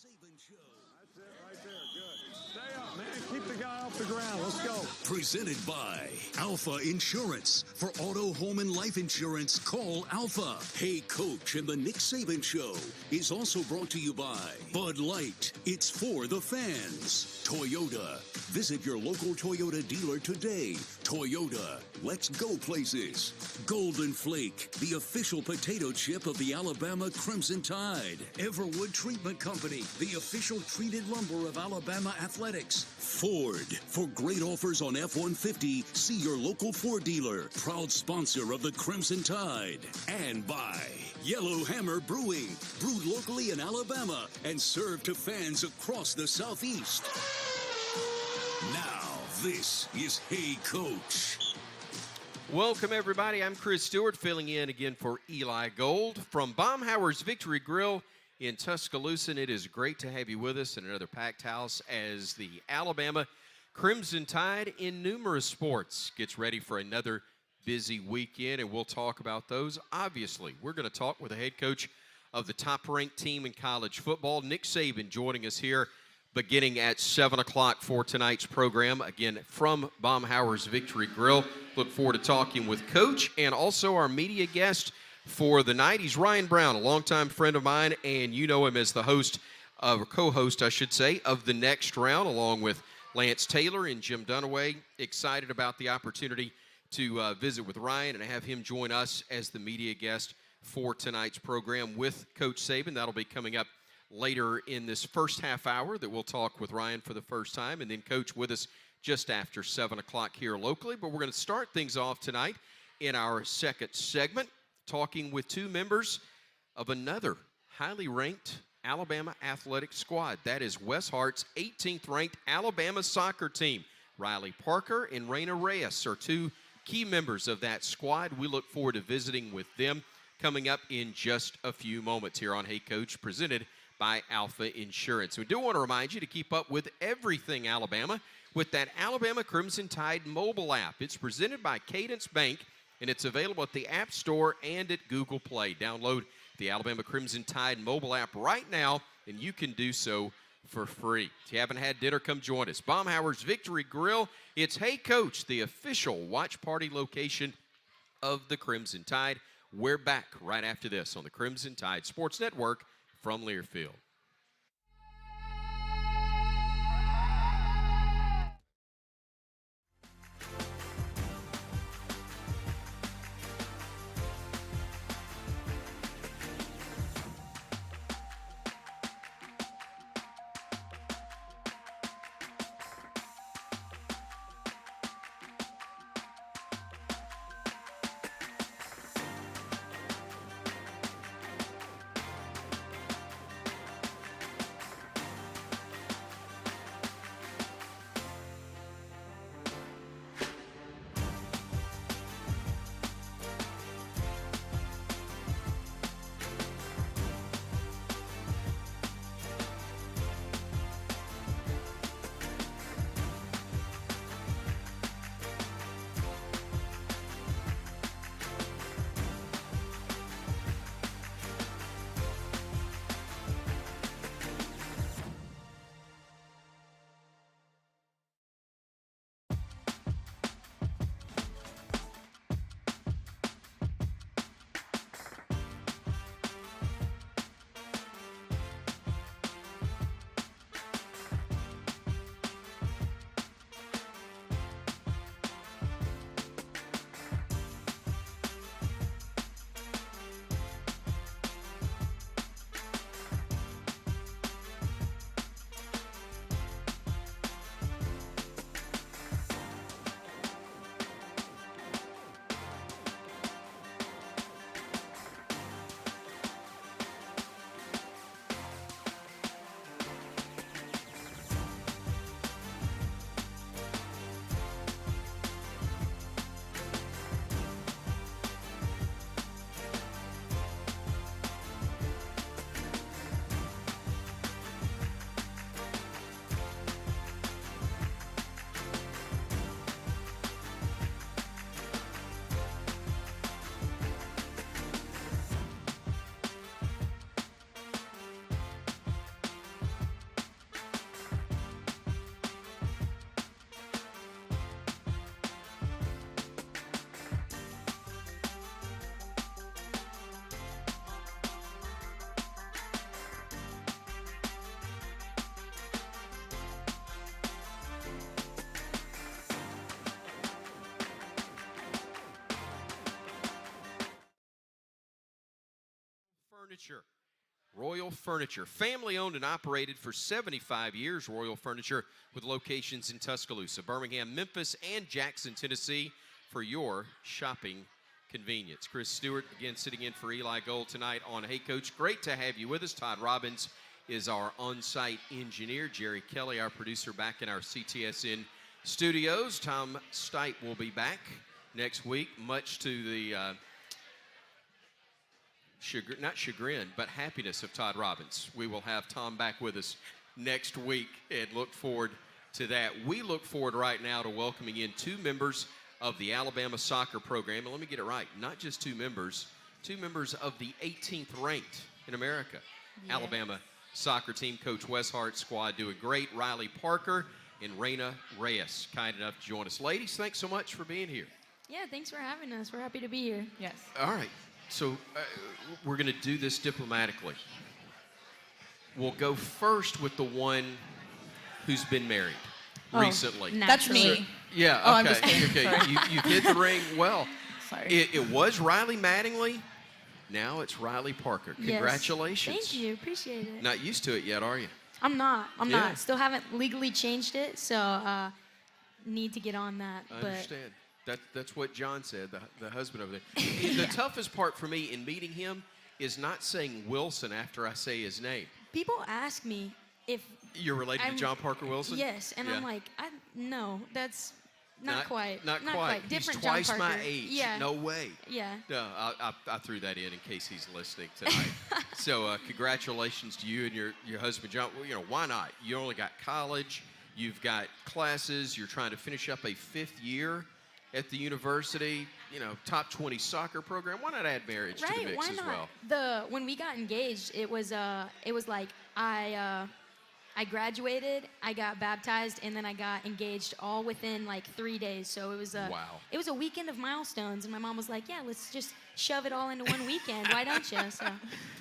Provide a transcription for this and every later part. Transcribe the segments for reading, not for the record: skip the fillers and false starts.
Saban Show. That's it right there. Good. Stay up, man. Keep the guy off the ground. Let's go. Presented by Alfa Insurance. For auto, home, and life insurance, call Alfa. Hey Coach and the Nick Saban Show is also brought to you by Bud Light. It's for the fans. Toyota. Visit your local Toyota dealer today. Toyota. Let's go places. Golden Flake, the official potato chip of the Alabama Crimson Tide. Everwood Treatment Company, the official treated lumber of Alabama athletics. Ford. For great offers on F-150, see your local Ford dealer. Proud sponsor of the Crimson Tide. And by Yellow Hammer Brewing. Brewed locally in Alabama and served to fans across the Southeast. Now, this is Hey Coach. Welcome, everybody. I'm Chris Stewart, filling in again for Eli Gold from Baumhauer's Victory Grill in Tuscaloosa. And it is great to have you with us in another packed house as the Alabama Crimson Tide in numerous sports gets ready for another busy weekend, and we'll talk about those. Obviously, we're going to talk with the head coach of the top-ranked team in college football, Nick Saban, joining us here beginning at 7 o'clock for tonight's program, again, from Baumhauer's Victory Grill. Look forward to talking with Coach and also our media guest for the night. He's Ryan Brown, a longtime friend of mine, and you know him as the host, or co-host, I should say, of The Next Round, along with Lance Taylor and Jim Dunaway. Excited about the opportunity to visit with Ryan and have him join us as the media guest for tonight's program with Coach Saban. That'll be coming up later in this first half hour that we'll talk with Ryan for the first time, and then Coach with us just after 7 o'clock here locally. But we're going to start things off tonight in our second segment, talking with two members of another highly ranked Alabama athletic squad. That is Wes Hart's 18th ranked Alabama soccer team. Riley Parker and Raina Reyes are two key members of that squad. We look forward to visiting with them coming up in just a few moments here on Hey Coach, presented by Alfa Insurance. We do want to remind you to keep up with everything Alabama with that Alabama Crimson Tide mobile app. It's presented by Cadence Bank, and it's available at the App Store and at Google Play. Download the Alabama Crimson Tide mobile app right now, and you can do so for free. If you haven't had dinner, come join us. Baumhauer's Victory Grill. It's Hey Coach, the official watch party location of the Crimson Tide. We're back right after this on the Crimson Tide Sports Network from Learfield. Furniture. Royal Furniture, family owned and operated for 75 years. Royal Furniture with locations in Tuscaloosa, Birmingham, Memphis, and Jackson, Tennessee for your shopping convenience. Chris Stewart, again, sitting in for Eli Gold tonight on Hey Coach. Great to have you with us. Todd Robbins is our on-site engineer. Jerry Kelly, our producer, back in our CTSN studios. Tom Stipe will be back next week, much to the not chagrin, but happiness of Todd Robbins. We will have Tom back with us next week and look forward to that. We look forward right now to welcoming in two members of the Alabama soccer program. And let me get it right, not just two members of the 18th ranked in America. Yeah. Alabama soccer team, Coach Westhart's squad doing great. Riley Parker and Raina Reyes, kind enough to join us. Ladies, thanks so much for being here. Yeah, thanks for having us. We're happy to be here. Yes. All right. So we're going to do this diplomatically. We'll go first with the one who's been married recently. That's me. Yeah, okay. Oh, I'm just kidding. Okay. You hit the ring well. Sorry. It was Riley Mattingly. Now it's Riley Parker. Yes. Congratulations. Thank you. Appreciate it. Not used to it yet, are you? I'm not. Still haven't legally changed it, so need to get on that. I understand. That's what John said, the husband over there. The toughest part for me in meeting him is not saying Wilson after I say his name. People ask me if you're related to John Parker Wilson? Yes, and I'm like, no, that's not quite. Not quite. Different He's twice John Parker. my age. Yeah. No way. Yeah. No, I threw that in case he's listening tonight. So congratulations to you and your husband, John. Well, why not? You only got college. You've got classes. You're trying to finish up a 5th year at the university, top 20 soccer program. Why not add marriage to the mix as well? When we got engaged, it was like I graduated, I got baptized, and then I got engaged all within like 3 days. So it was It was a weekend of milestones, and my mom was like, "Yeah, let's just shove it all into one weekend. Why don't you?" So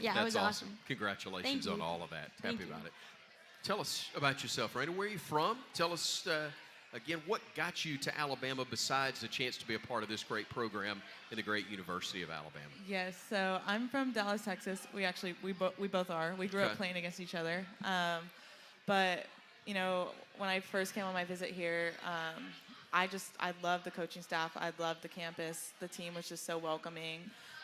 yeah, it was awesome. Congratulations on all of that. Thank Happy you. about it. Tell us about yourself, Raina. Where are you from? Tell us. Again, what got you to Alabama besides the chance to be a part of this great program in the great University of Alabama? Yes, so I'm from Dallas, Texas. We both are. We grew up playing against each other. But, when I first came on my visit here, I loved the coaching staff. I loved the campus. The team was just so welcoming.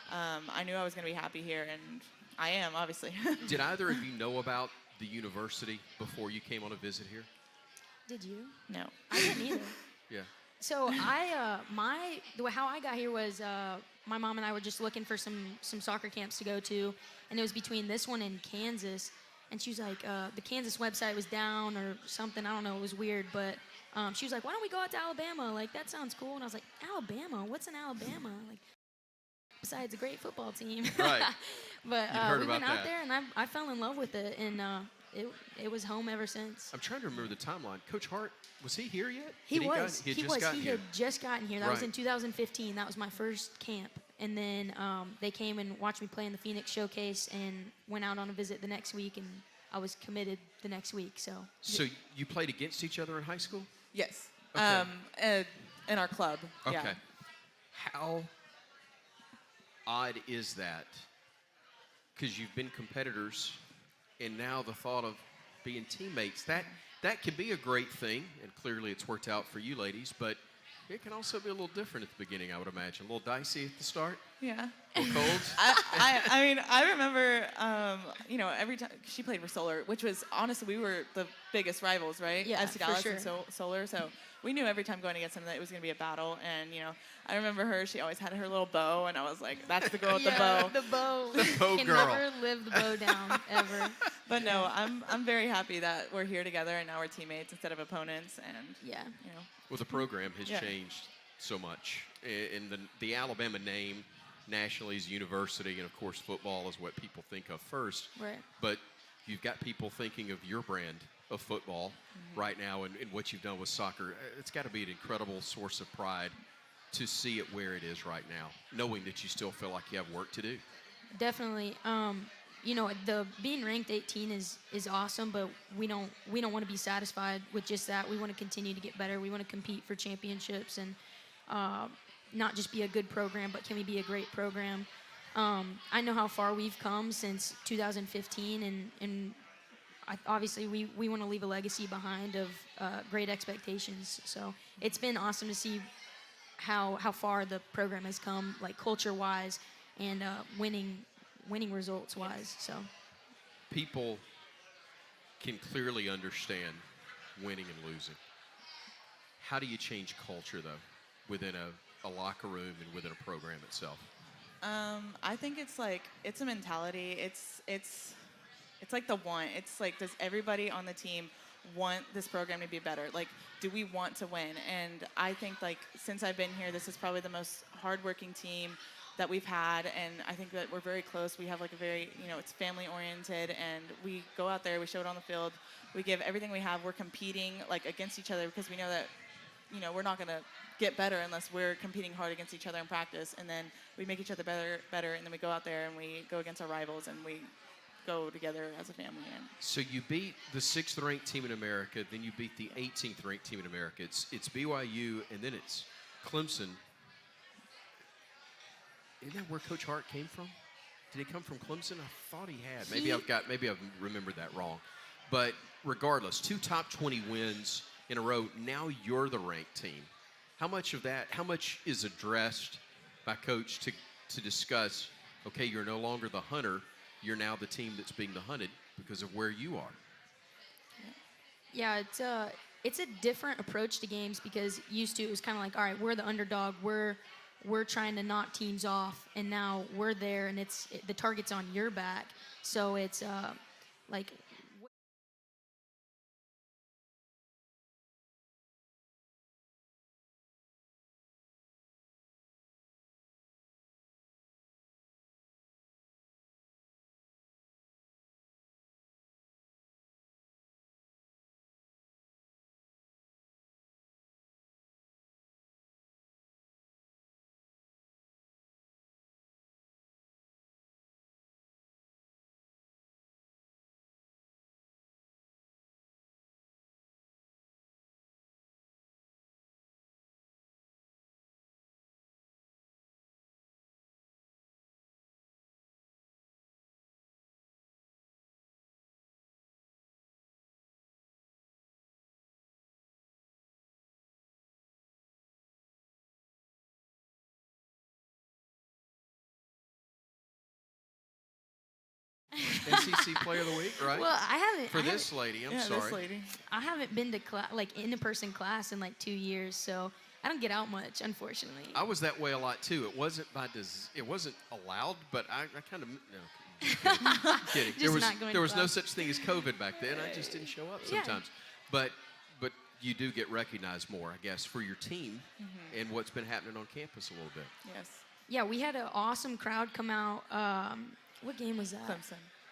I knew I was going to be happy here, and I am, obviously. Did either of you know about the university before you came on a visit here? Did you? No. I didn't either. Yeah. So how I got here was my mom and I were just looking for some soccer camps to go to, and it was between this one and Kansas. And she was like, the Kansas website was down or something. I don't know. It was weird, but she was like, "Why don't we go out to Alabama? Like, that sounds cool." And I was like, "Alabama? What's in Alabama?" Like, besides a great football team. Right. But heard we about went out that. there, and I fell in love with it, and it was home ever since. I'm trying to remember the timeline. Coach Hart, was he here yet? He had just gotten here. That was Right. in 2015. That was my first camp. And then they came and watched me play in the Phoenix Showcase and went out on a visit the next week, and I was committed the next week. So you played against each other in high school? Yes. Okay. In our club. Okay. Yeah. How odd is that? Because you've been competitors, and now the thought of being teammates, that can be a great thing, and clearly it's worked out for you ladies, but it can also be a little different at the beginning, I would imagine. A little dicey at the start? Yeah. A little cold? I remember, every time she played for Solar, which was, honestly, we were the biggest rivals, right? Yeah, FC Dallas for and Solar, so we knew every time going against them that it was going to be a battle, and, I remember her, she always had her little bow, and I was like, that's the girl with the bow. The bow. The bow Can girl. never live the bow down, ever. But no, I'm very happy that we're here together, and now we're teammates instead of opponents, and, Yeah. Well, the program has Yeah. changed so much. And the Alabama name nationally is university, and of course football is what people think of first. Right. But you've got people thinking of your brand of football right now and what you've done with soccer. It's got to be an incredible source of pride to see it where it is right now, knowing that you still feel like you have work to do. Definitely. The being ranked 18 is awesome, but we don't want to be satisfied with just that. We want to continue to get better. We want to compete for championships and not just be a good program, but can we be a great program? I know how far we've come since 2015, and obviously we want to leave a legacy behind of great expectations. So it's been awesome to see how far the program has come, like culture-wise and winning results-wise. So People can clearly understand winning and losing. How do you change culture, though, within a locker room and within a program itself? I think it's a mentality. It's like the want. It's like, does everybody on the team want this program to be better? Like, do we want to win? And I think, like, since I've been here, this is probably the most hardworking team that we've had, and I think that we're very close. We have like a very, it's family oriented, and we go out there, we show it on the field, we give everything we have. We're competing like against each other because we know that, we're not going to get better unless we're competing hard against each other in practice, and then we make each other better, and then we go out there and we go against our rivals, and we go together as a family. And So you beat the 6th ranked team in America, then you beat the 18th ranked team in America. It's BYU, and then it's Clemson. Isn't that where Coach Hart came from? Did he come from Clemson? I thought he had. Maybe I've remembered that wrong. But regardless, 2 top 20 wins in a row. Now you're the ranked team. How much is addressed by Coach to discuss, okay, you're no longer the hunter, you're now the team that's being the hunted because of where you are? yeah, it's a different approach to games, because used to it was kind of like, all right, we're the underdog, we're trying to knock teams off, and now we're there, and the target's on your back. So it's like. SEC Player of the Week, right? Well, I haven't. For this lady, I'm sorry. This lady. I haven't been to in-person class in like 2 years, so I don't get out much, unfortunately. I was that way a lot too. It wasn't it wasn't allowed, but I kind of no. Kidding. Just There was no such thing as COVID back then. I just didn't show up Yeah. sometimes. But you do get recognized more, I guess, for your team and what's been happening on campus a little bit. Yes. Yeah, we had an awesome crowd come out. What game was that?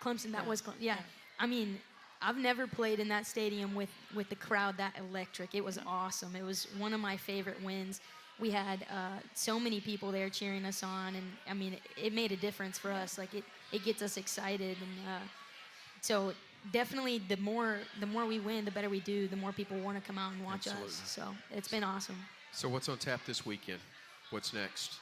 Clemson. That was Clemson. Yeah. I mean, I've never played in that stadium with the crowd that electric. It was awesome. It was one of my favorite wins. We had so many people there cheering us on, and I mean, it made a difference for us. Like it gets us excited, and so definitely the more we win, the better we do. The more people want to come out and watch Absolutely. us. So it's been awesome. So what's on tap this weekend? What's next?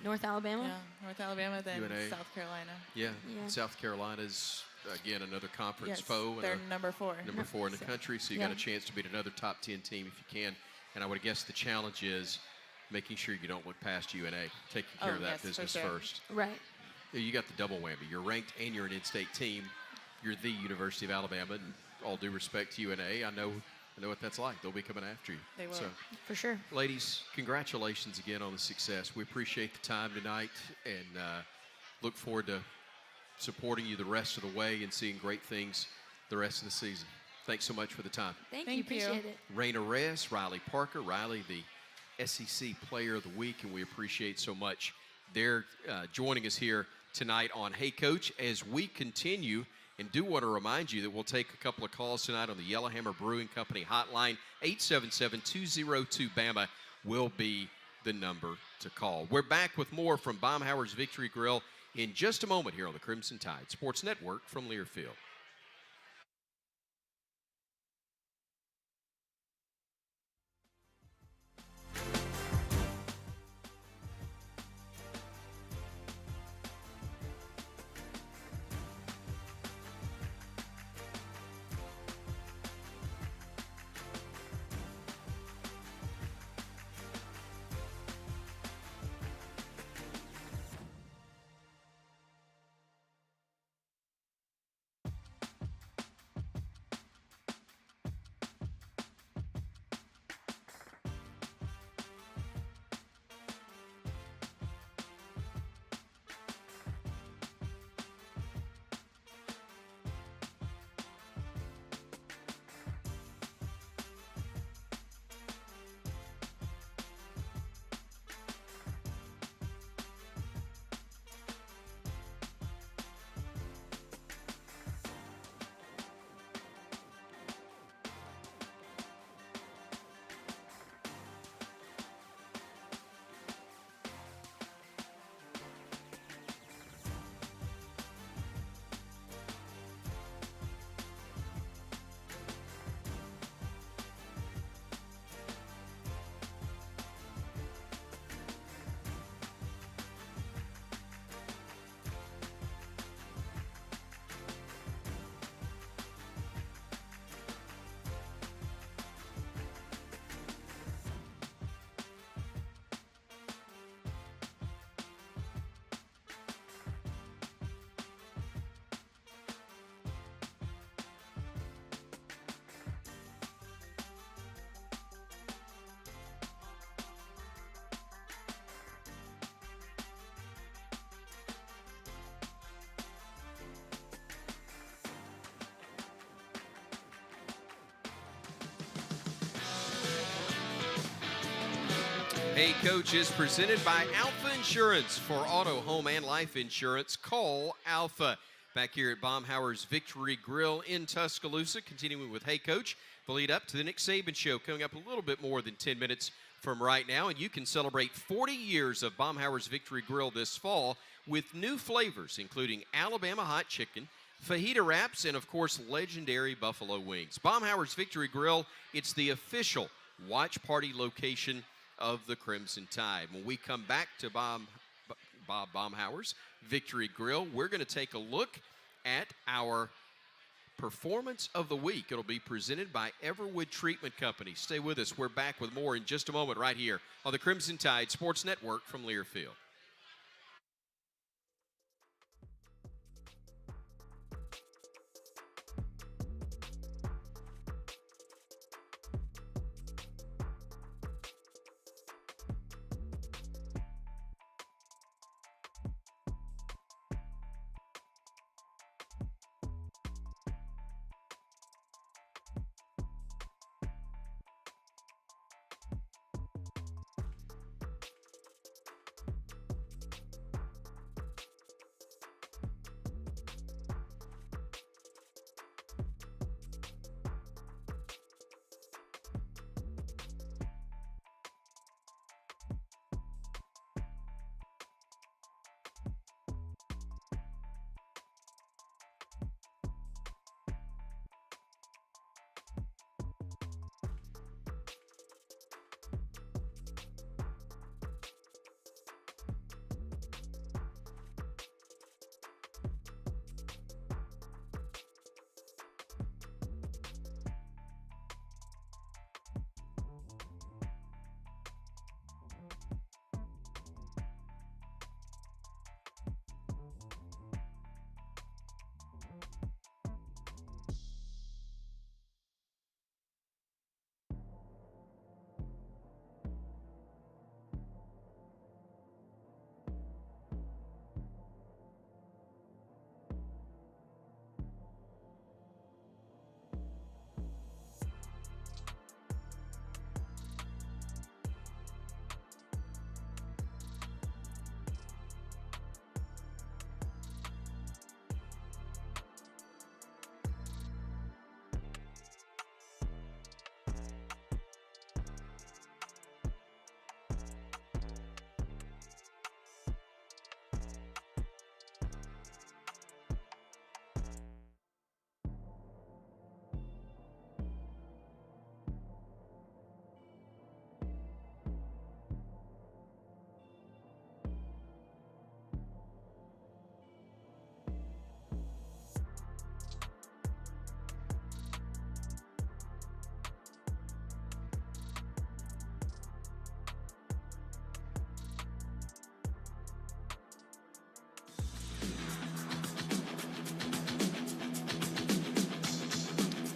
North Alabama. Yeah, North Alabama, then UNA. South Carolina. Yeah. Yeah. South Carolina's, again, another conference Yes, foe. And they're number 4. number 4 in the country, so you Yeah. got a chance to beat another top 10 team if you can. And I would guess the challenge is making sure you don't look past UNA, taking care of that Yes, for business sure. first. Right. You got the double whammy. You're ranked and you're an in-state team. You're the University of Alabama, and all due respect to UNA, I know what that's like. They'll be coming after you. They will. So, For sure. ladies, congratulations again on the success. We appreciate the time tonight, and look forward to supporting you the rest of the way and seeing great things the rest of the season. Thanks so much for the time. Thank Thank you. you. Appreciate it. Raina Reyes, Riley Parker. Riley, the SEC Player of the Week, and we appreciate so much they're joining us here tonight on Hey Coach as we continue. And do want to remind you that we'll take a couple of calls tonight on the Yellowhammer Brewing Company hotline. 877-202-BAMA will be the number to call. We're back with more from Baumhauer's Victory Grill in just a moment here on the Crimson Tide Sports Network from Learfield. Hey Coach is presented by Alfa Insurance. For auto, home, and life insurance, call Alfa. Back here at Baumhauer's Victory Grill in Tuscaloosa, continuing with Hey Coach, the lead up to the Nick Saban Show coming up a little bit more than 10 minutes from right now. And you can celebrate 40 years of Baumhauer's Victory Grill this fall with new flavors, including Alabama hot chicken, fajita wraps, and, of course, legendary buffalo wings. Baumhauer's Victory Grill, it's the official watch party location of the Crimson Tide. When we come back to Bob Baumhauer's Victory Grill, we're going to take a look at our Performance of the Week. It'll be presented by Everwood Treatment Company. Stay with us. We're back with more in just a moment right here on the Crimson Tide Sports Network from Learfield.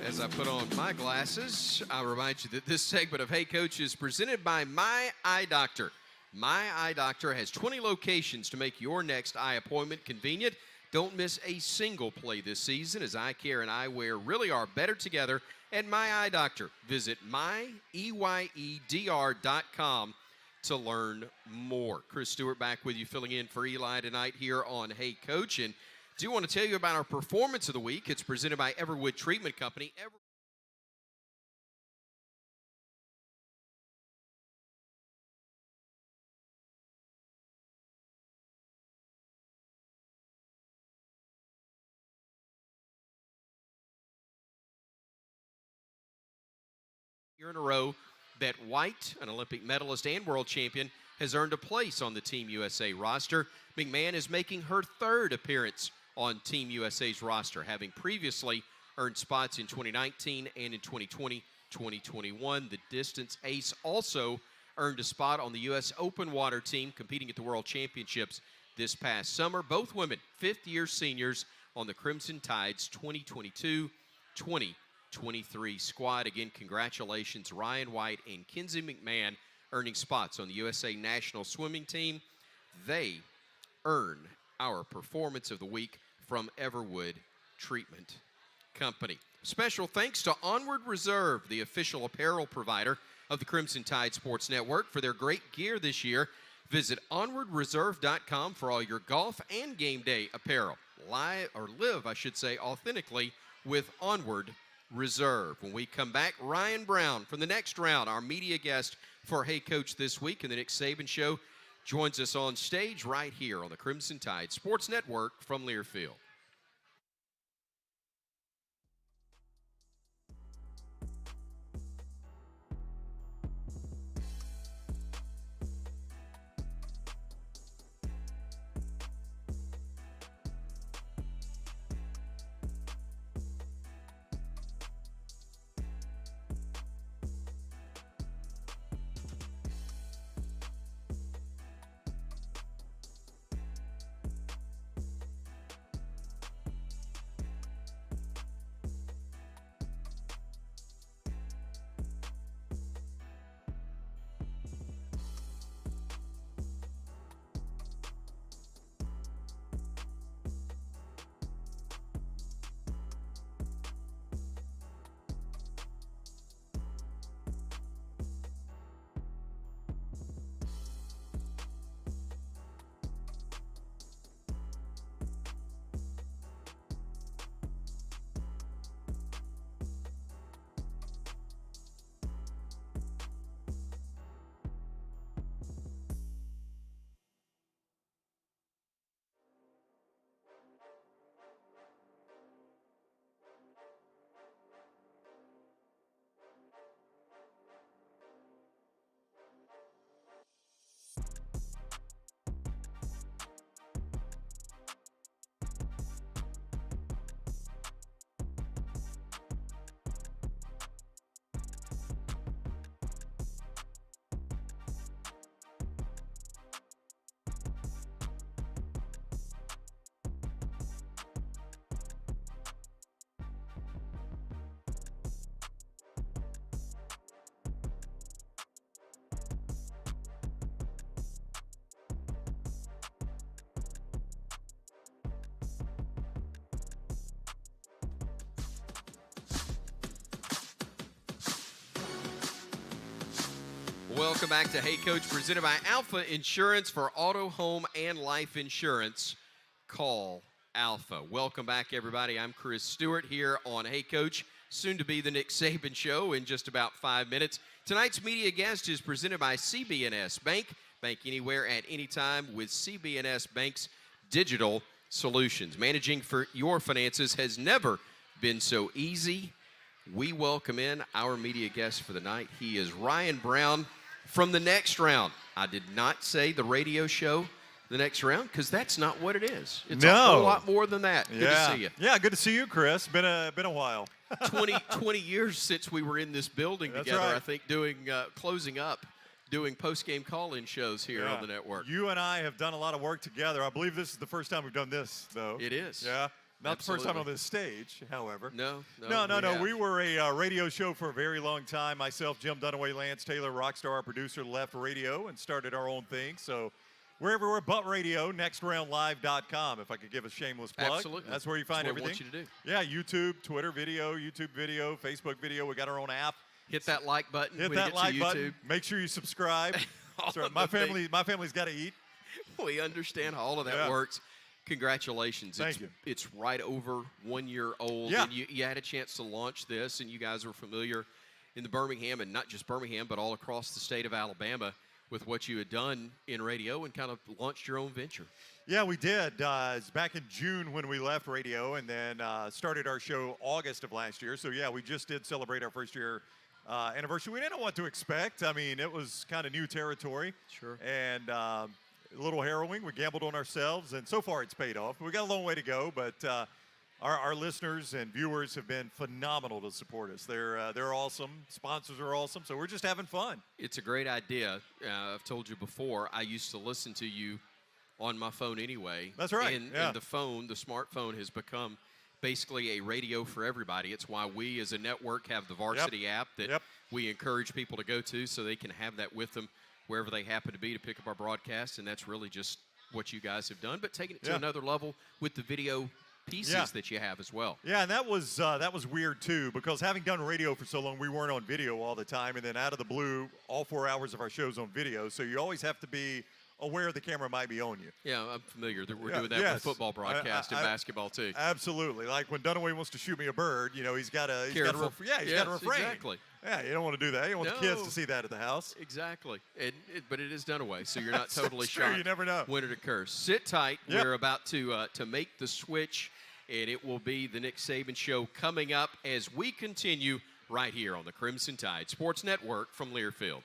As I put on my glasses, I'll remind you that this segment of Hey Coach is presented by My Eye Doctor. My Eye Doctor has 20 locations to make your next eye appointment convenient. Don't miss a single play this season as eye care and eyewear really are better together at My Eye Doctor. Visit myeyedr.com to learn more. Chris Stewart back with you, filling in for Eli tonight here on Hey Coach. And do want to tell you about our Performance of the Week. It's presented by Everwood Treatment Company. Year in a row that White, an Olympic medalist and world champion, has earned a place on the Team USA roster. McMahon is making her third appearance on Team USA's roster, having previously earned spots in 2019 and in 2020, 2021. The distance ace also earned a spot on the U.S. Open Water team competing at the World Championships this past summer. Both women, fifth-year seniors on the Crimson Tide's 2022-2023 squad. Again, congratulations, Ryan White and Kinsey McMahon, earning spots on the USA national swimming team. They earn our Performance of the Week from Everwood Treatment Company. Special thanks to Onward Reserve, the official apparel provider of the Crimson Tide Sports Network for their great gear this year. Visit onwardreserve.com for all your golf and game day apparel. Live authentically with Onward Reserve. When we come back, Ryan Brown from the next round, our media guest for Hey Coach this week in the Nick Saban Show, joins us on stage right here on the Crimson Tide Sports Network from Learfield. Welcome back to Hey Coach, presented by Alfa Insurance. For auto, home, and life insurance, call Alfa. Welcome back, everybody. I'm Chris Stewart here on Hey Coach, soon to be the Nick Saban Show in just about 5 minutes. Tonight's media guest is presented by CB&S Bank. Bank anywhere at any time with CB&S Bank's digital solutions. Managing for your finances has never been so easy. We welcome in our media guest for the night. He is Ryan Brown from the next round. I did not say the radio show the next round because that's not what it is. It's a whole lot more than that. Good to see you. Yeah, good to see you, Chris. Been a while. 20 years since we were in this building together, right. I think, closing up, doing post-game call-in shows here on the network. You and I have done a lot of work together. I believe this is the first time we've done this, though. It is. Yeah. Not Absolutely. the first time on this stage, however. No. We were a radio show for a very long time. Myself, Jim Dunaway, Lance Taylor, Rockstar, our producer, left radio and started our own thing. So we're everywhere but radio, nextroundlive.com, if I could give a shameless plug. Absolutely. That's where you find everything. That's what I want you to do. Yeah, YouTube video, Facebook video. We got our own app. Hit that like button. Hit when that you get like to button. YouTube. Make sure you subscribe. That's right. My family's got to eat. We understand how all of that works. Congratulations. Thank you. It's right over 1 year old. Yeah. And you had a chance to launch this, and you guys were familiar in the Birmingham, and not just Birmingham, but all across the state of Alabama with what you had done in radio and kind of launched your own venture. Yeah, we did. It was back in June when we left radio and then started our show August of last year. So, yeah, we just did celebrate our first year anniversary. We didn't know what to expect. I mean, it was kind of new territory. Sure. And a little harrowing. We gambled on ourselves, and so far it's paid off. We got a long way to go, but our listeners and viewers have been phenomenal to support us. They're awesome. Sponsors are awesome, so we're just having fun. It's a great idea. I've told you before, I used to listen to you on my phone anyway. That's right. And the smartphone has become basically a radio for everybody. It's why we as a network have the Varsity app that we encourage people to go to so they can have that with them wherever they happen to be to pick up our broadcast, and that's really just what you guys have done, but taking it to another level with the video pieces that you have as well. Yeah, and that was weird too, because having done radio for so long, we weren't on video all the time, and then out of the blue, all 4 hours of our show's on video, so you always have to be aware the camera might be on you. Yeah, I'm familiar that we're doing that with football broadcast and basketball too. Absolutely. Like when Dunaway wants to shoot me a bird, he's got to got to refrain. Exactly. Yeah, you don't want to do that. You don't want the kids to see that at the house. Exactly. But it is Dunaway, so you're not totally shocked. You never know When it occurs. Sit tight. Yep. We're about to make the switch, and it will be the Nick Saban Show coming up as we continue right here on the Crimson Tide Sports Network from Learfield.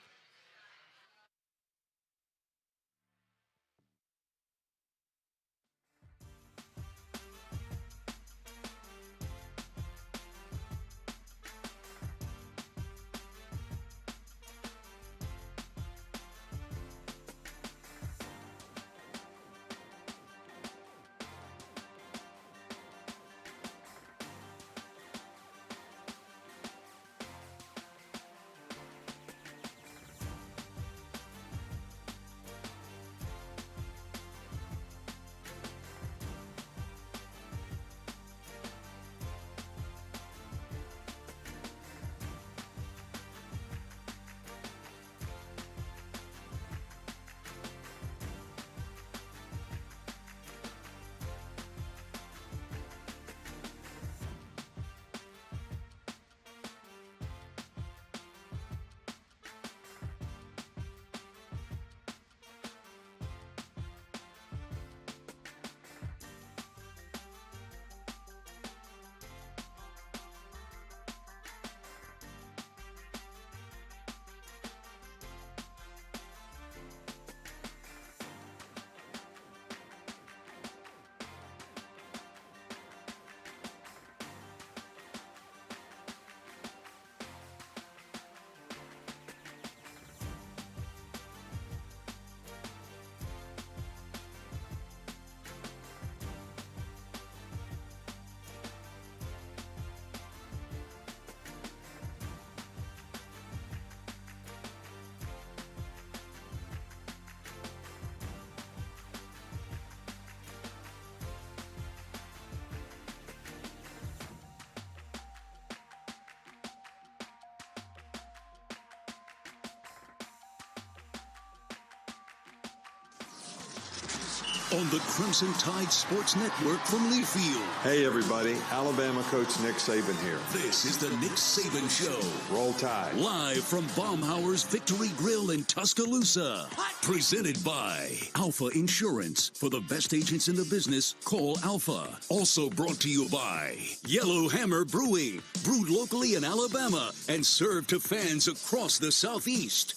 On the Crimson Tide Sports Network from Learfield. Hey, everybody. Alabama coach Nick Saban here. This is the Nick Saban Show. Roll Tide. Live from Baumhauer's Victory Grill in Tuscaloosa. Presented by Alfa Insurance. For the best agents in the business, call Alfa. Also brought to you by Yellow Hammer Brewing. Brewed locally in Alabama and served to fans across the Southeast.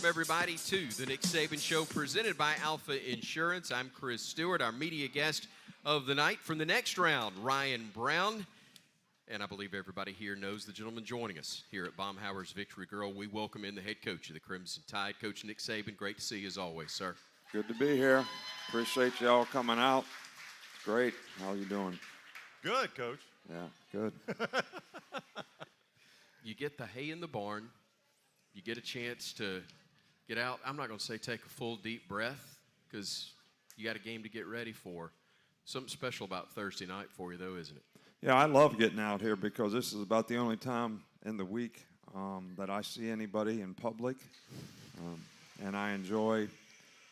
Everybody to the Nick Saban Show presented by Alfa Insurance. I'm Chris Stewart, our media guest of the night. From the next round, Ryan Brown. And I believe everybody here knows the gentleman joining us here at Baumhauer's Victory Grill. We welcome in the head coach of the Crimson Tide, Coach Nick Saban. Great to see you as always, sir. Good to be here. Appreciate y'all coming out. It's great. How you doing? Good, Coach. Yeah, good. You get the hay in the barn. You get a chance to get out. I'm not going to say take a full deep breath because you got a game to get ready for. Something special about Thursday night for you, though, isn't it? Yeah, I love getting out here because this is about the only time in the week that I see anybody in public. And I enjoy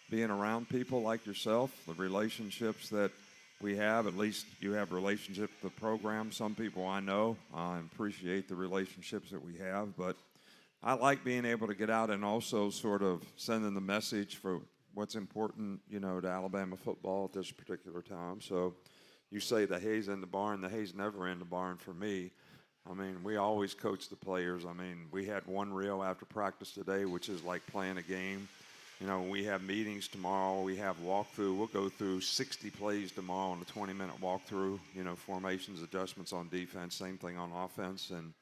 being around people like yourself, the relationships that we have. At least you have relationships with the program. Some people I know appreciate the relationships that we have. But I like being able to get out and also sort of sending the message for what's important, to Alabama football at this particular time. So you say the hay's in the barn. The hay's never in the barn for me. I mean, we always coach the players. I mean, we had one reel after practice today, which is like playing a game. We have meetings tomorrow. We have walkthrough. We'll go through 60 plays tomorrow on a 20-minute walkthrough, formations, adjustments on defense, same thing on offense, and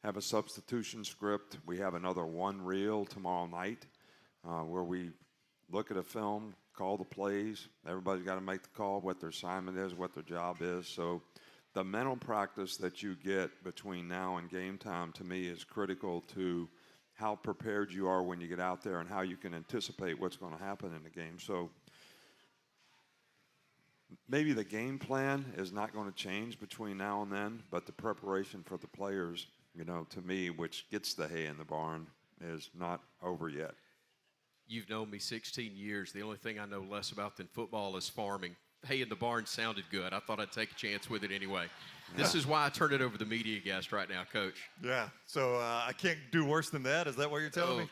have a substitution script. We have another one reel tomorrow night where we look at a film, call the plays. Everybody's got to make the call, what their assignment is, what their job is. So the mental practice that you get between now and game time, to me, is critical to how prepared you are when you get out there and how you can anticipate what's going to happen in the game. So maybe the game plan is not going to change between now and then, but the preparation for the players, to me, which gets the hay in the barn, is not over yet. You've known me 16 years. The only thing I know less about than football is farming. Hay in the barn sounded good. I thought I'd take a chance with it anyway. This is why I turned it over to the media guest right now, Coach. Yeah, so I can't do worse than that. Is that what you're telling me?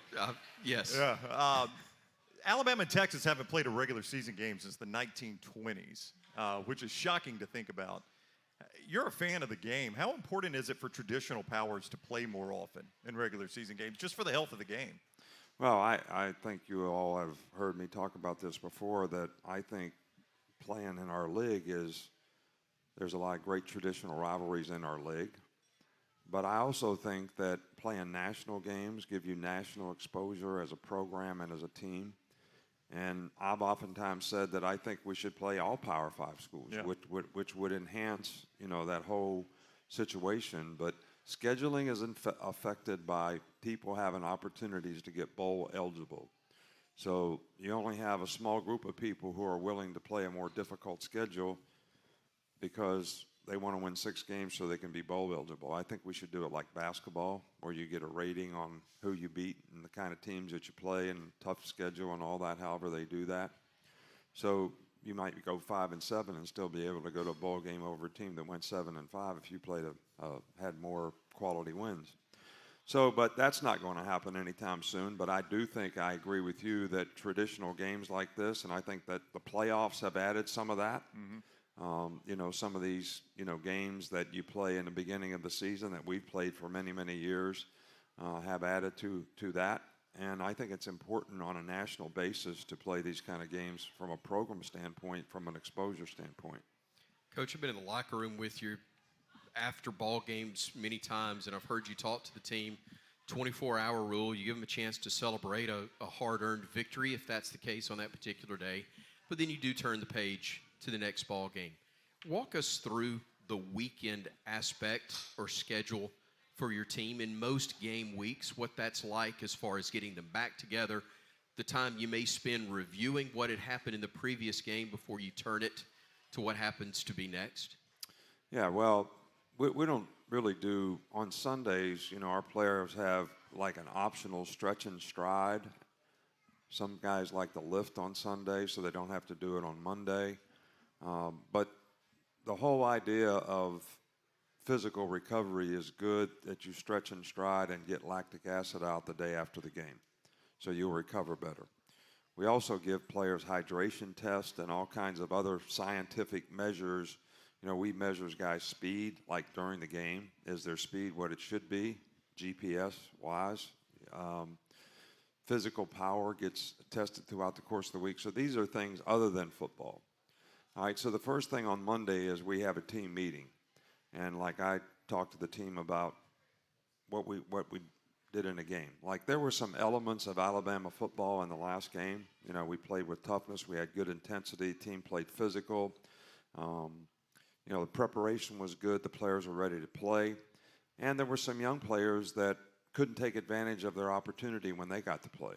Yes. Yeah. Alabama and Texas haven't played a regular season game since the 1920s, which is shocking to think about. You're a fan of the game. How important is it for traditional powers to play more often in regular season games, just for the health of the game? Well, I think you all have heard me talk about this before, that I think playing in our league there's a lot of great traditional rivalries in our league. But I also think that playing national games give you national exposure as a program and as a team. And I've oftentimes said that I think we should play all Power 5 schools, which would enhance, that whole situation. But scheduling is affected by people having opportunities to get bowl eligible. So you only have a small group of people who are willing to play a more difficult schedule because they want to win 6 games so they can be bowl eligible. I think we should do it like basketball, where you get a rating on who you beat and the kind of teams that you play and tough schedule and all that, however they do that. So you might go 5-7 and still be able to go to a bowl game over a team that went 7-5 if you had more quality wins. So, but that's not going to happen anytime soon. But I do think I agree with you that traditional games like this, and I think that the playoffs have added some of that. Mm-hmm. Some of these, games that you play in the beginning of the season that we've played for many, many years have added to that. And I think it's important on a national basis to play these kind of games from a program standpoint, from an exposure standpoint. Coach, I've been in the locker room with you after ball games many times, and I've heard you talk to the team. 24-hour rule, you give them a chance to celebrate a hard-earned victory if that's the case on that particular day, but then you do turn the page to the next ball game. Walk us through the weekend aspect or schedule for your team in most game weeks, what that's like as far as getting them back together, the time you may spend reviewing what had happened in the previous game before you turn it to what happens to be next. Yeah, well, we don't really do, on Sundays, our players have like an optional stretch and stride. Some guys like to lift on Sunday so they don't have to do it on Monday. But the whole idea of physical recovery is good, that you stretch and stride and get lactic acid out the day after the game, so you'll recover better. We also give players hydration tests and all kinds of other scientific measures. We measure guys' speed, like during the game. Is their speed what it should be, GPS-wise? Physical power gets tested throughout the course of the week. So these are things other than football. All right, so the first thing on Monday is we have a team meeting. And like I talked to the team about what we did in the game. Like there were some elements of Alabama football in the last game. We played with toughness. We had good intensity. Team played physical. The preparation was good. The players were ready to play. And there were some young players that couldn't take advantage of their opportunity when they got to play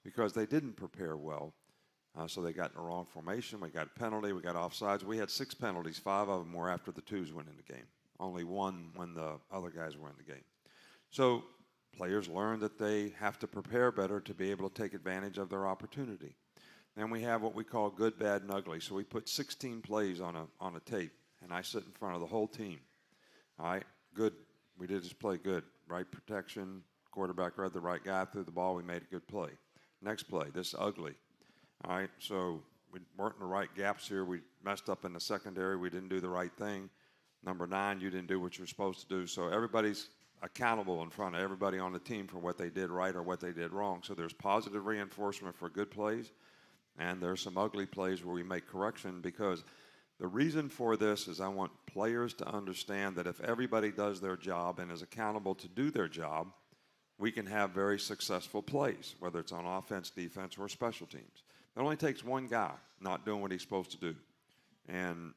because they didn't prepare well. So they got in the wrong formation. We got a penalty. We got offsides. We had 6 penalties. 5 of them were after the 2s went in the game. Only 1 when the other guys were in the game. So players learned that they have to prepare better to be able to take advantage of their opportunity. Then we have what we call good, bad, and ugly. So we put 16 plays on a tape, and I sit in front of the whole team. All right, good. We did just play good. Right protection, quarterback read the right guy, threw the ball, we made a good play. Next play, this is ugly. All right, so we weren't in the right gaps here. We messed up in the secondary. We didn't do the right thing. Number 9, you didn't do what you're supposed to do. So everybody's accountable in front of everybody on the team for what they did right or what they did wrong. So there's positive reinforcement for good plays, and there's some ugly plays where we make correction, because the reason for this is I want players to understand that if everybody does their job and is accountable to do their job, we can have very successful plays, whether it's on offense, defense, or special teams. It only takes one guy not doing what he's supposed to do, and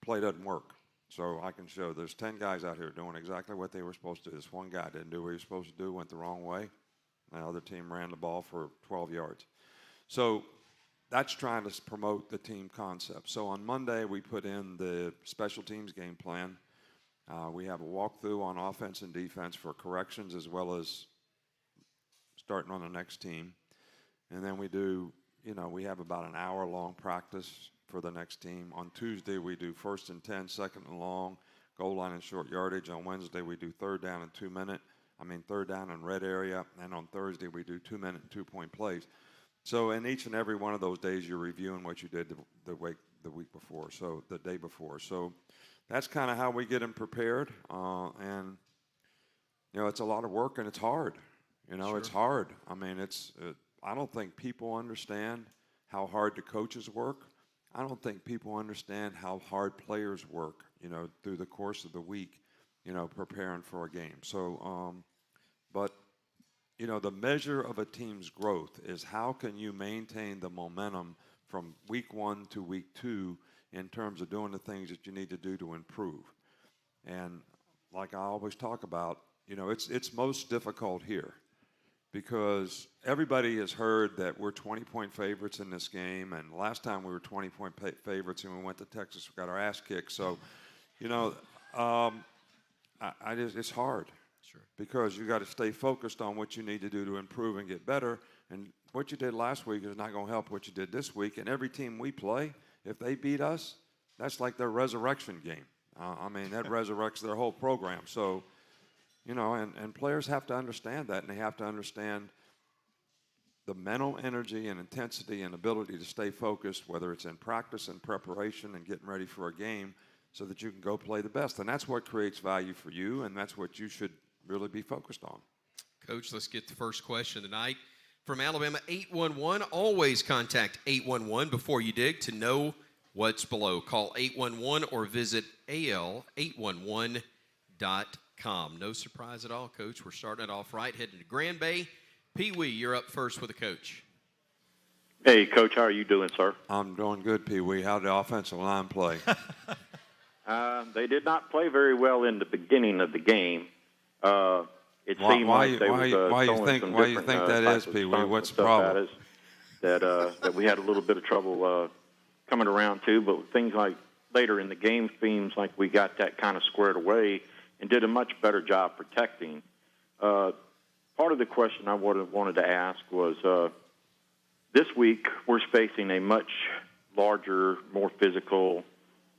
play doesn't work. So I can show there's 10 guys out here doing exactly what they were supposed to do. This one guy didn't do what he was supposed to do, went the wrong way. The other team ran the ball for 12 yards. So that's trying to promote the team concept. So on Monday, we put in the special teams game plan. We have a walkthrough on offense and defense for corrections as well as starting on the next team. And then we do, we have about an hour-long practice for the next team. On Tuesday, we do 1st and 10, 2nd and long, goal line and short yardage. On Wednesday, we do 3rd down and 3rd down and red area. And on Thursday, we do 2-minute and 2-point plays. So in each and every one of those days, you're reviewing what you did the week before, so the day before. So that's kind of how we get them prepared. And, it's a lot of work and it's hard. Sure. It's hard. I mean, I don't think people understand how hard the coaches work. I don't think people understand how hard players work, through the course of the week, preparing for a game. So, but the measure of a team's growth is how can you maintain the momentum from week 1 to week 2 in terms of doing the things that you need to do to improve. And like I always talk about, it's most difficult here because everybody has heard that we're 20-point favorites in this game, and last time we were 20-point favorites and we went to Texas, we got our ass kicked. So, it's hard. Sure. Because you got to stay focused on what you need to do to improve and get better. And what you did last week is not going to help what you did this week. And every team we play, if they beat us, that's like their resurrection game. That resurrects their whole program. So, and players have to understand that, and they have to understand the mental energy and intensity and ability to stay focused, whether it's in practice and preparation and getting ready for a game, so that you can go play the best. And that's what creates value for you, and that's what you should really be focused on. Coach, let's get the first question tonight from Alabama 811. Always contact 811 before you dig to know what's below. Call 811 or visit al811.com. No surprise at all, Coach. We're starting it off right, heading to Grand Bay. Pee Wee, you're up first with the coach. Hey, Coach, how are you doing, sir? I'm doing good, Pee Wee. How'd the offensive line play? They did not play very well in the beginning of the game. It seemed like they were why you think that is, Pee Wee? What's the problem? That we had a little bit of trouble coming around to, but things like later in the game seems like we got that kind of squared away and did a much better job protecting. Part of the question I wanted to ask was this week we're facing a much larger, more physical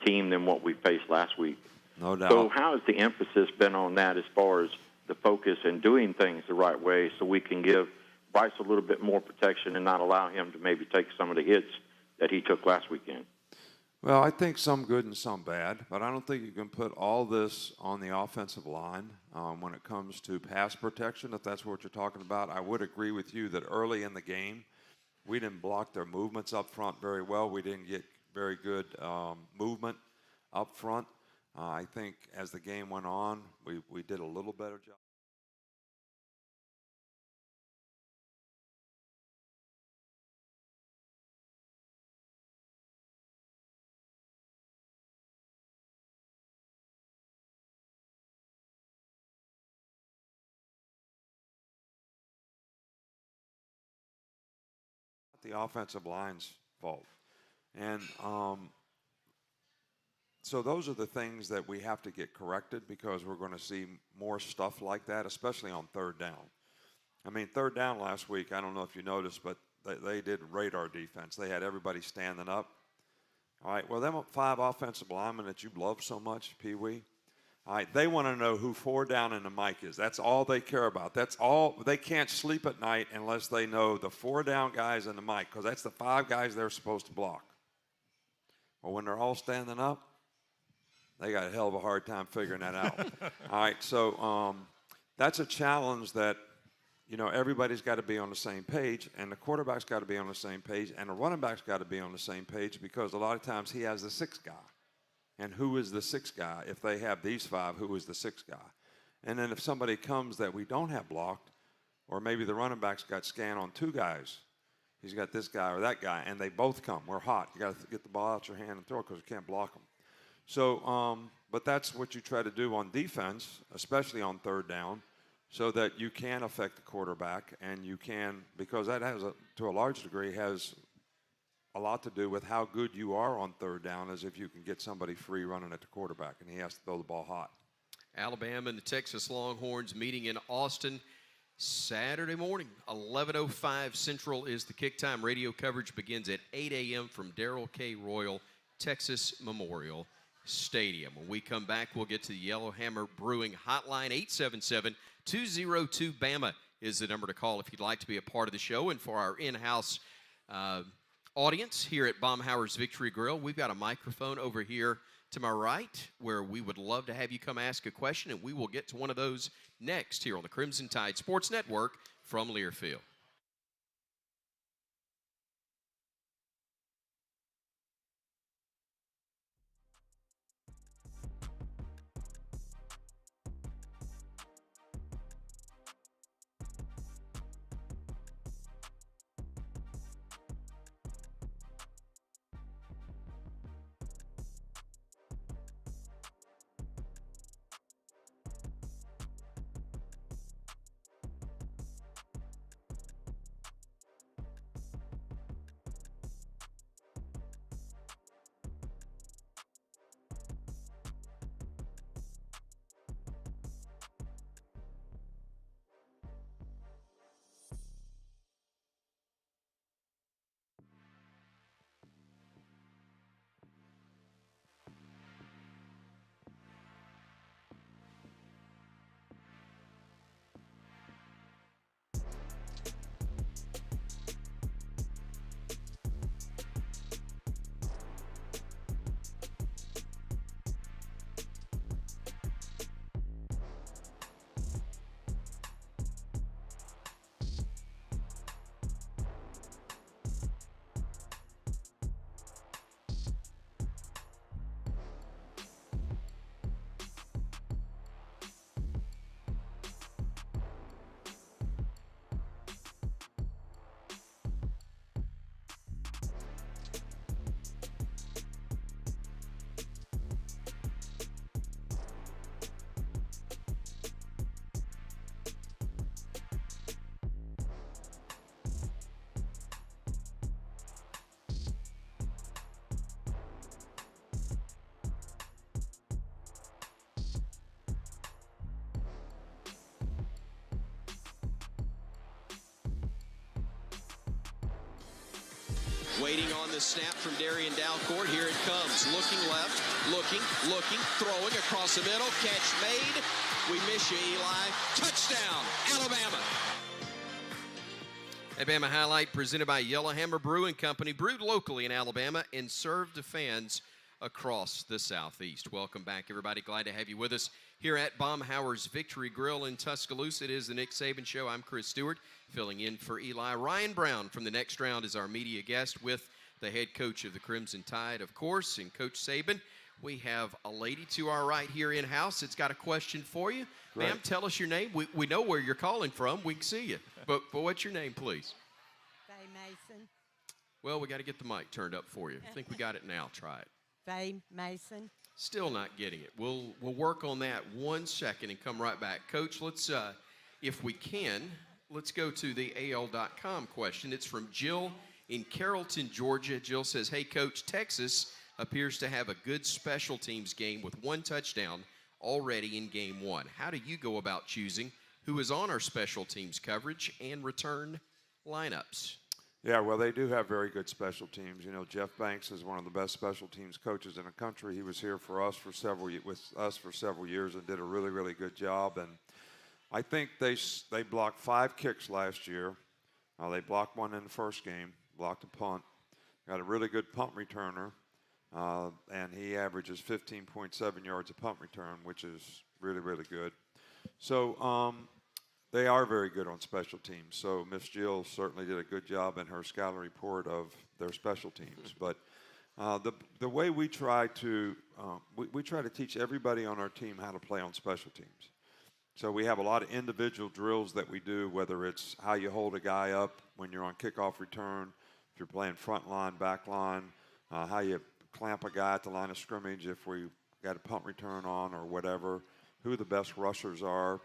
team than what we faced last week. No doubt. So how has the emphasis been on that as far as the focus and doing things the right way so we can give Bryce a little bit more protection and not allow him to maybe take some of the hits that he took last weekend? Well, I think some good and some bad, but I don't think you can put all this on the offensive line when it comes to pass protection, if that's what you're talking about. I would agree with you that early in the game, we didn't block their movements up front very well. We didn't get very good movement up front. I think as the game went on, we did a little better job. The offensive line's fault. And so those are the things that we have to get corrected because we're going to see more stuff like that, especially on 3rd down. I mean, 3rd down last week, I don't know if you noticed, but they did radar defense. They had everybody standing up. All right, well, them 5 offensive linemen that you love so much, Pee Wee, all right, they want to know who 4 down in the mic is. That's all they care about. That's all. They can't sleep at night unless they know the 4 down guys in the mic because that's the 5 guys they're supposed to block. Well, when they're all standing up, they got a hell of a hard time figuring that out. All right, so that's a challenge that, everybody's got to be on the same page, and the quarterback's got to be on the same page, and the running back's got to be on the same page because a lot of times he has the 6th guy. And who is the 6th guy? If they have these 5, who is the 6th guy? And then if somebody comes that we don't have blocked, or maybe the running back's got scanned on 2 guys, he's got this guy or that guy, and they both come. We're hot. You got to get the ball out your hand and throw it because you can't block them. So, but that's what you try to do on defense, especially on 3rd down, so that you can affect the quarterback and you can, because that has, to a large degree, has a lot to do with how good you are on third down, as if you can get somebody free running at the quarterback, and he has to throw the ball hot. Alabama and the Texas Longhorns meeting in Austin Saturday morning, 11:05 Central is the kick time. Radio coverage begins at 8 a.m. from Darrell K. Royal Texas Memorial Stadium. When we come back, we'll get to the Yellowhammer Brewing Hotline. 877-202-BAMA is the number to call if you'd like to be a part of the show. And for our in-house audience here at Baumhower's Victory Grill, we've got a microphone over here to my right where we would love to have you come ask a question, and we will get to one of those next here on the Crimson Tide Sports Network from Learfield. Waiting on the snap from Darian Dalcourt. Here it comes. Looking left, looking, throwing across the middle. Catch made. We miss you, Eli. Touchdown, Alabama. Alabama Highlight presented by Yellowhammer Brewing Company. Brewed locally in Alabama and served to fans across the Southeast. Welcome back, everybody. Glad to have you with us here at Baumhower's Victory Grill in Tuscaloosa. It is the Nick Saban Show. I'm Chris Stewart, filling in for Eli. Ryan Brown from the Next Round is our media guest with the head coach of the Crimson Tide, of course, and Coach Saban. We have a lady to our right here in-house that's got a question for you. Great. Ma'am, tell us your name. We know where you're calling from. We can see you. But what's your name, please? Faye Mason. Well, we got to get the mic turned up for you. I think we got it now. Try it. Faye Mason. Still not getting it. We'll work on that 1 second and come right back. Coach, let's, if we can, let's go to the AL.com question. It's from Jill in Carrollton, Georgia. Jill says, hey, Coach, Texas appears to have a good special teams game with one touchdown already in game one. How do you go about choosing who is on our special teams coverage and return lineups? Yeah, well, they do have very good special teams. You know, Jeff Banks is one of the best special teams coaches in the country. He was here for us for several years and did a really, really good job. And I think they blocked 5 kicks last year. They blocked one in the first game, blocked a punt, got a really good punt returner, and he averages 15.7 yards a punt return, which is really, really good. So they are very good on special teams. So Miss Jill certainly did a good job in her scouting report of their special teams. But the way we try to we try to teach everybody on our team how to play on special teams. So we have a lot of individual drills that we do, whether it's how you hold a guy up when you're on kickoff return, if you're playing front line, back line, how you clamp a guy at the line of scrimmage if we got a punt return on or whatever, who the best rushers are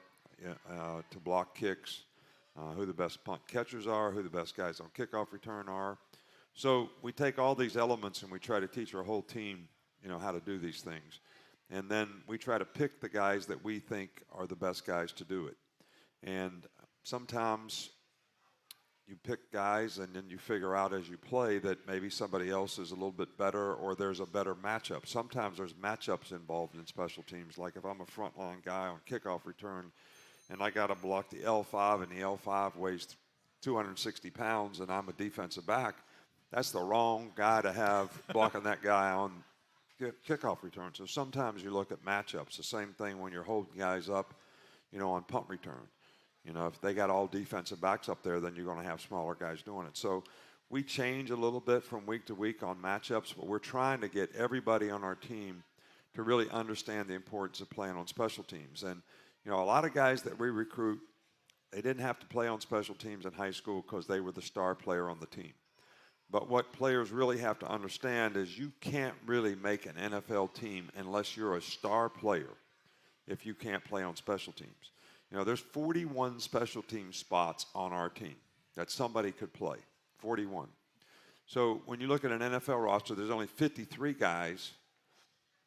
to block kicks, who the best punt catchers are, who the best guys on kickoff return are. So we take all these elements and we try to teach our whole team, how to do these things. And then we try to pick the guys that we think are the best guys to do it. And sometimes you pick guys and then you figure out as you play that maybe somebody else is a little bit better or there's a better matchup. Sometimes there's matchups involved in special teams. Like if I'm a frontline guy on kickoff return and I got to block the L5 and the L5 weighs 260 pounds and I'm a defensive back, that's the wrong guy to have blocking that guy on kickoff return. So sometimes you look at matchups. The same thing when you're holding guys up, on punt return. If they got all defensive backs up there, then you're going to have smaller guys doing it. So we change a little bit from week to week on matchups, but we're trying to get everybody on our team to really understand the importance of playing on special teams. And, a lot of guys that we recruit, they didn't have to play on special teams in high school because they were the star player on the team. But what players really have to understand is you can't really make an NFL team unless you're a star player if you can't play on special teams. There's 41 special team spots on our team that somebody could play, 41. So when you look at an NFL roster, there's only 53 guys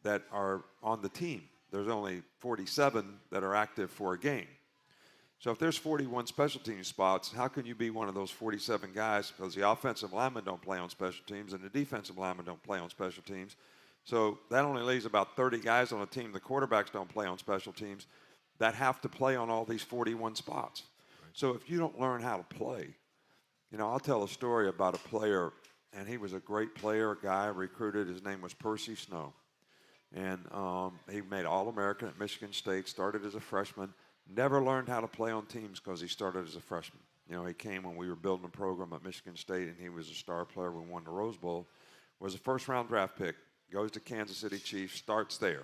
that are on the team. There's only 47 that are active for a game. So if there's 41 special team spots, how can you be one of those 47 guys? Because the offensive linemen don't play on special teams and the defensive linemen don't play on special teams. So that only leaves about 30 guys on a team. The quarterbacks don't play on special teams that have to play on all these 41 spots. Right. So if you don't learn how to play, I'll tell a story about a player, and he was a great player, a guy I recruited. His name was Percy Snow. And he made All-American at Michigan State, started as a freshman, never learned how to play on teams because he started as a freshman. He came when we were building a program at Michigan State, and he was a star player. We won the Rose Bowl. Was a first-round draft pick, goes to Kansas City Chiefs, starts there,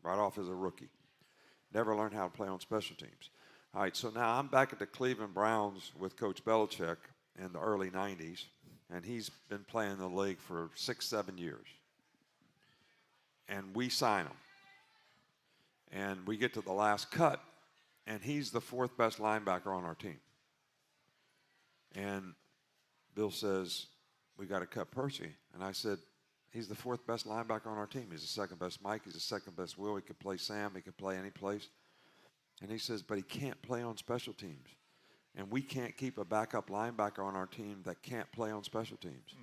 right off as a rookie. Never learned how to play on special teams. All right, so now I'm back at the Cleveland Browns with Coach Belichick in the early 90s, and he's been playing in the league for 6-7 years. And we sign him. And we get to the last cut, and he's the fourth best linebacker on our team. And Bill says, we got to cut Percy. And I said, he's the fourth best linebacker on our team. He's the second best Mike. He's the second best Will. He could play Sam. He could play any place. And he says, but he can't play on special teams. And we can't keep a backup linebacker on our team that can't play on special teams.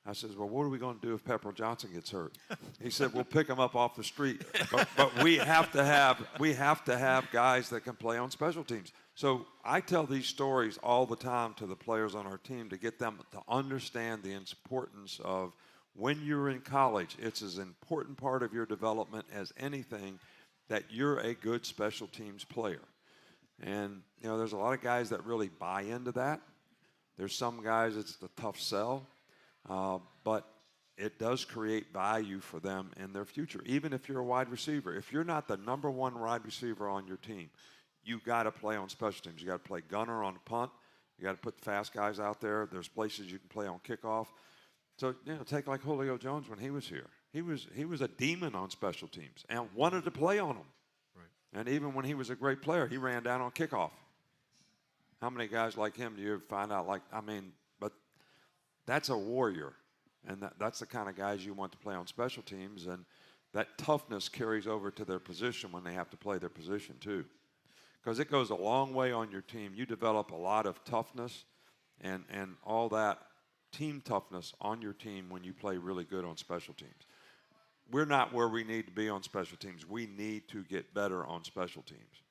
I says, well, what are we going to do if Pepper Johnson gets hurt? He said, we'll pick him up off the street. But we have to have guys that can play on special teams. So I tell these stories all the time to the players on our team to get them to understand the importance of when you're in college, it's as important part of your development as anything that you're a good special teams player. And, there's a lot of guys that really buy into that. There's some guys it's a tough sell, but it does create value for them in their future, even if you're a wide receiver. If you're not the number one wide receiver on your team, you got to play on special teams. You got to play gunner on the punt. You got to put the fast guys out there. There's places you can play on kickoff. So, take like Julio Jones when he was here. He was a demon on special teams and wanted to play on them. Right. And even when he was a great player, he ran down on kickoff. How many guys like him do you find out but that's a warrior. And that's the kind of guys you want to play on special teams. And that toughness carries over to their position when they have to play their position too. Because it goes a long way on your team. You develop a lot of toughness and all that team toughness on your team when you play really good on special teams. We're not where we need to be on special teams. We need to get better on special teams.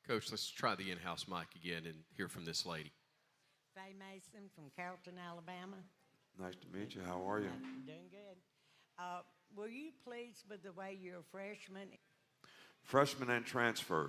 Coach, let's try the in-house mic again and hear from this lady. Faye Mason from Carrollton, Alabama. Nice to meet you. How are you? Doing good. Were you pleased with the way you're a freshman? Freshmen and transfers.